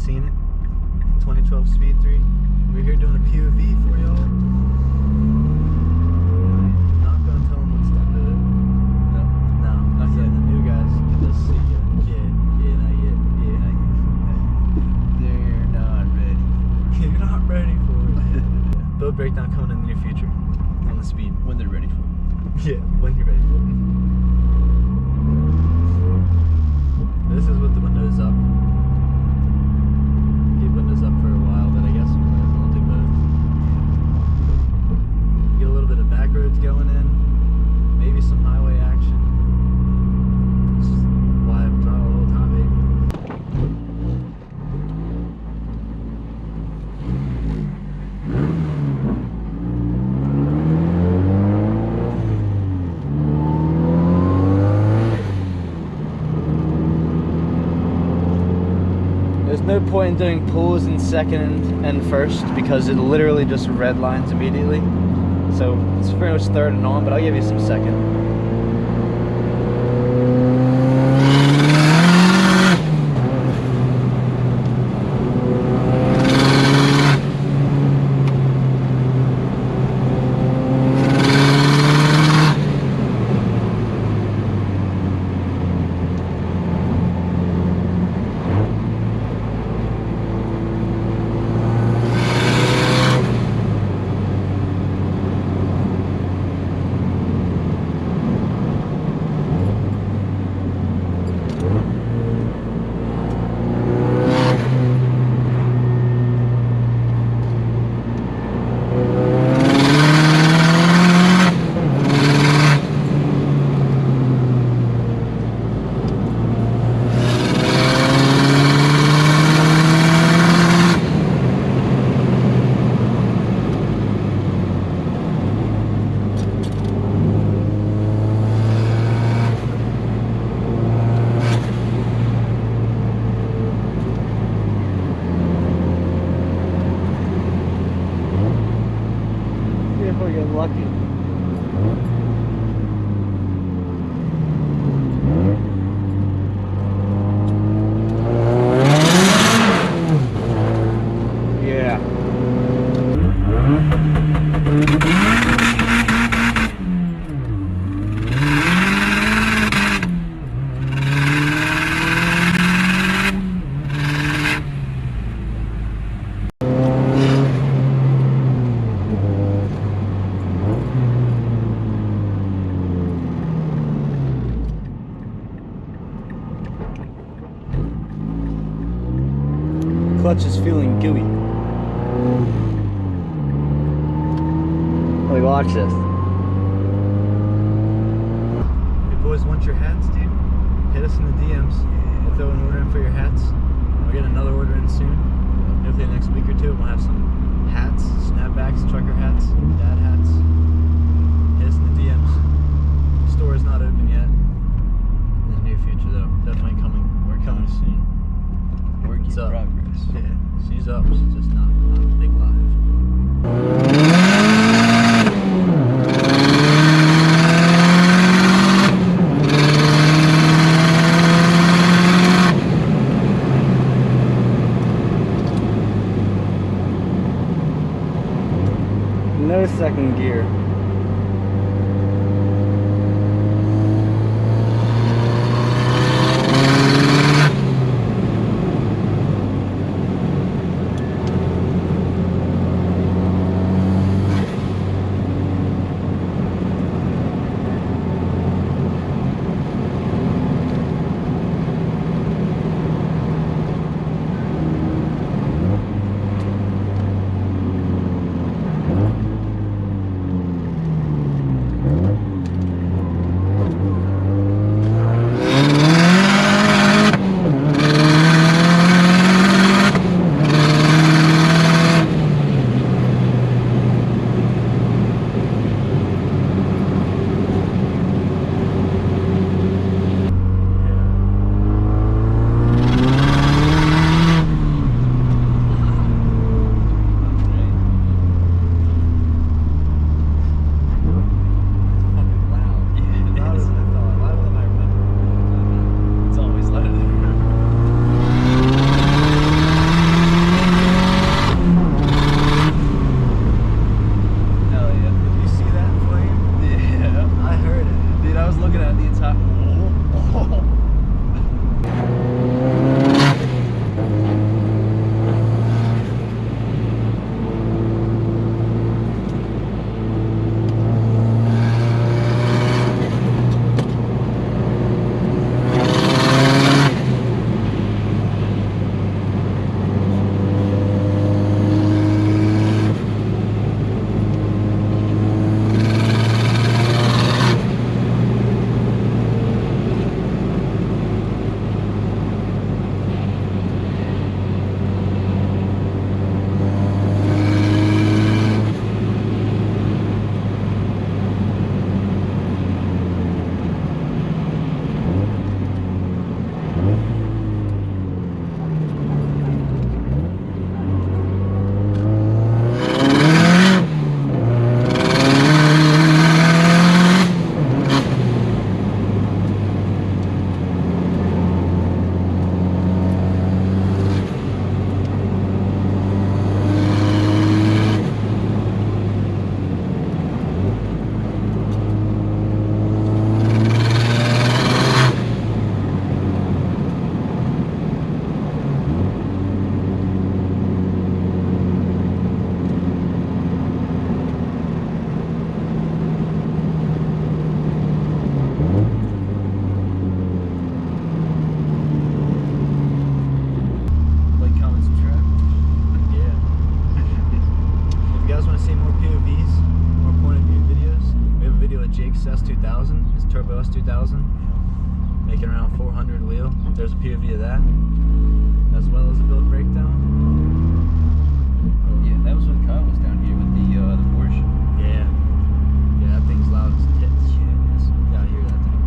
seen it. 2012 Speed 3. We're here doing a POV for y'all. I'm not gonna tell them what's done to it. No, not yet. The new guys can just see it. Yeah, not yet. They're not ready. You're not ready for it. Build breakdown coming in the near future on the Speed. When they're ready for it. Yeah, when you're ready for it. This is with the windows up. Keep windows up for a while, but I guess we'll do both. Get a little bit of back roads going in, maybe some highway action. That's why I'm trying the whole time, baby. There's no point in doing pulls in second and first because it literally just red lines immediately. So it's pretty much third and on, but I'll give you some second. Get lucky. Yeah. Clutch is feeling gooey. Like, watch this. If you boys want your hats, dude, hit us in the DMs. We'll throw an order in for your hats. We'll get another order in soon. Hopefully the next week or two, we'll have some hats, snapbacks, trucker hats, dad hats. Hit us in the DMs. The store is not open yet. In the near future, though. Definitely coming. We're coming soon. Work in progress. Yeah, she's up, she's just not big live. No second gear. the entire. S2000, his Turbo S2000, making around 400 wheel. There's a POV of that, as well as a build breakdown. Yeah, that was when Kyle was down here with the Porsche. Yeah, yeah, that thing's loud as tits. Yeah, it is. You gotta hear that thing.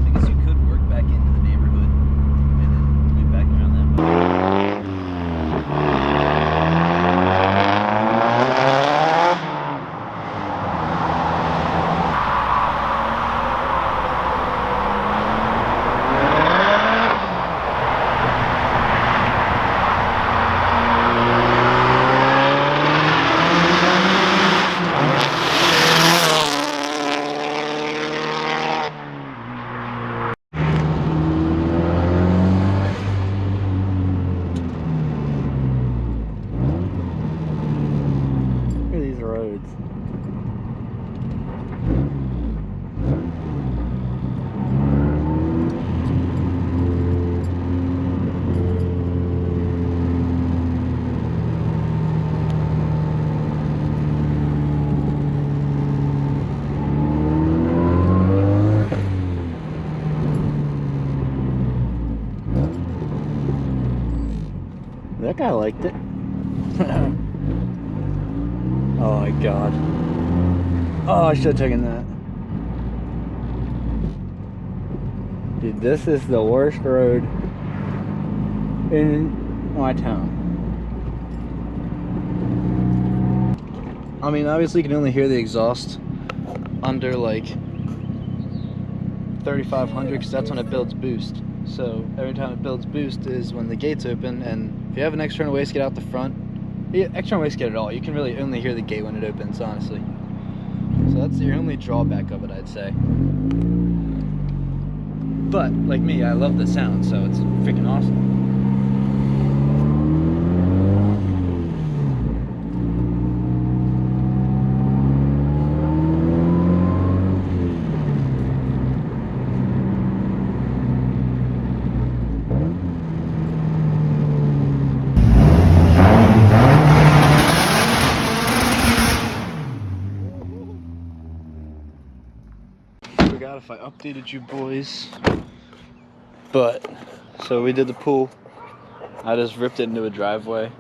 I guess you could work back into the neighborhood and then move back around that way. That guy liked it. Oh my god. Oh, I should have taken that. Dude, this is the worst road in my town. I mean, obviously you can only hear the exhaust under like 3,500 because that's when it builds boost. So every time it builds boost is when the gates open, and if you have an external wastegate out the front, external wastegate at all, you can really only hear the gate when it opens, honestly. So that's your only drawback of it, I'd say. But like me, I love the sound, so it's freaking awesome. Forgot if I updated you boys, but so we did the pool. I just ripped it into a driveway,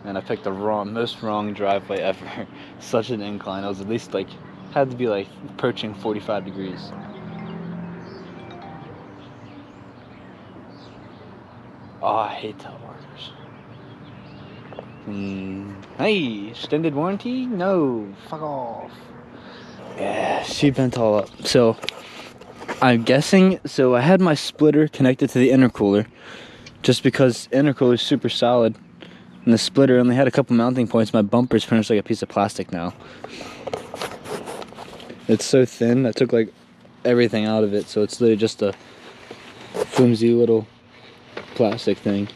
and I picked the most wrong driveway ever. Such an incline. It was at least like, had to be like approaching 45 degrees. Oh, I hate telemarketers. Hey, extended warranty? No, fuck off. Yeah, she bent all up. So, I'm guessing, so I had my splitter connected to the intercooler, just because intercooler is super solid. And the splitter only had a couple mounting points. My bumper's pretty much like a piece of plastic now. It's so thin, I took like everything out of it, so it's literally just a flimsy little plastic thing.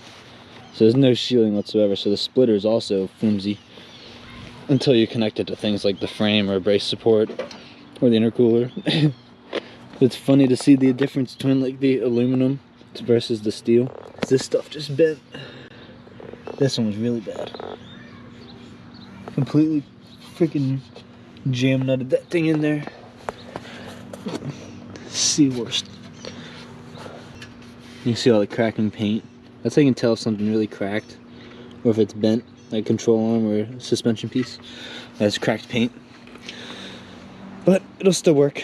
So there's no shielding whatsoever, so the splitter is also flimsy until you connect it to things like the frame or brace support or the intercooler. It's funny to see the difference between like the aluminum versus the steel. This stuff just bent. This one was really bad. Completely freaking jam nutted that thing in there. See worst. You see all the cracking paint. That's how you can tell if something really cracked or if it's bent, like control arm or suspension piece. That's cracked paint. But it'll still work.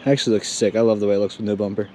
Actually looks sick. I love the way it looks with no bumper.